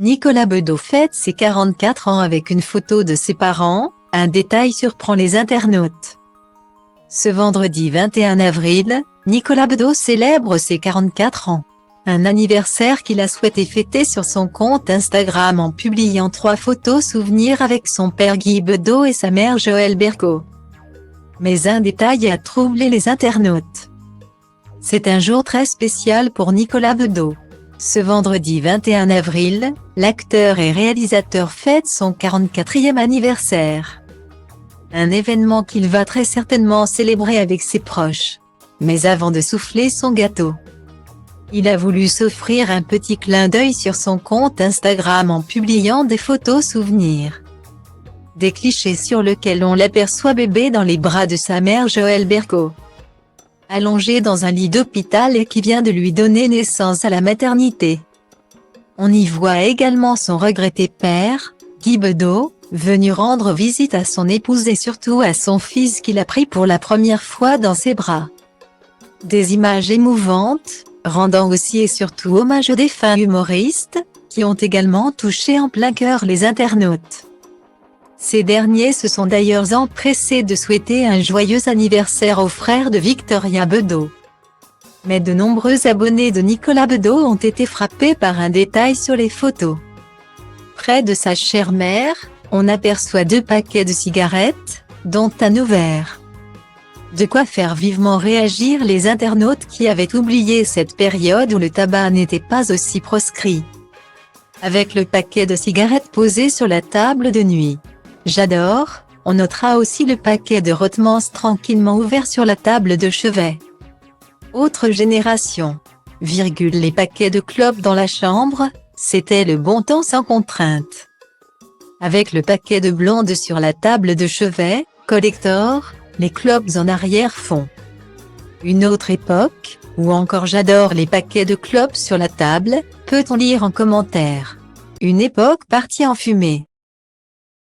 Nicolas Bedos fête ses 44 ans avec une photo de ses parents, un détail surprend les internautes. Ce vendredi 21 avril, Nicolas Bedos célèbre ses 44 ans. Un anniversaire qu'il a souhaité fêter sur son compte Instagram en publiant 3 photos souvenirs avec son père Guy Bedos et sa mère Joëlle Berco. Mais un détail a troublé les internautes. C'est un jour très spécial pour Nicolas Bedos. Ce vendredi 21 avril, l'acteur et réalisateur fête son 44e anniversaire. Un événement qu'il va très certainement célébrer avec ses proches. Mais avant de souffler son gâteau, il a voulu s'offrir un petit clin d'œil sur son compte Instagram en publiant des photos souvenirs. Des clichés sur lesquels on l'aperçoit bébé dans les bras de sa mère Joëlle Berco, allongé dans un lit d'hôpital et qui vient de lui donner naissance à la maternité. On y voit également son regretté père, Guy Bedos, venu rendre visite à son épouse et surtout à son fils qu'il a pris pour la première fois dans ses bras. Des images émouvantes, rendant aussi et surtout hommage aux défunts humoristes, qui ont également touché en plein cœur les internautes. Ces derniers se sont d'ailleurs empressés de souhaiter un joyeux anniversaire au frère de Victoria Bedos. Mais de nombreux abonnés de Nicolas Bedos ont été frappés par un détail sur les photos. Près de sa chère mère, on aperçoit 2 paquets de cigarettes, dont un ouvert. De quoi faire vivement réagir les internautes qui avaient oublié cette période où le tabac n'était pas aussi proscrit. Avec le paquet de cigarettes posé sur la table de nuit. J'adore, on notera aussi le paquet de Rothmans tranquillement ouvert sur la table de chevet. Autre génération. Les paquets de clopes dans la chambre, c'était le bon temps sans contrainte. Avec le paquet de blonde sur la table de chevet, collector, les clopes en arrière-fond. Une autre époque, ou encore j'adore les paquets de clopes sur la table, peut-on lire en commentaire. Une époque partie en fumée.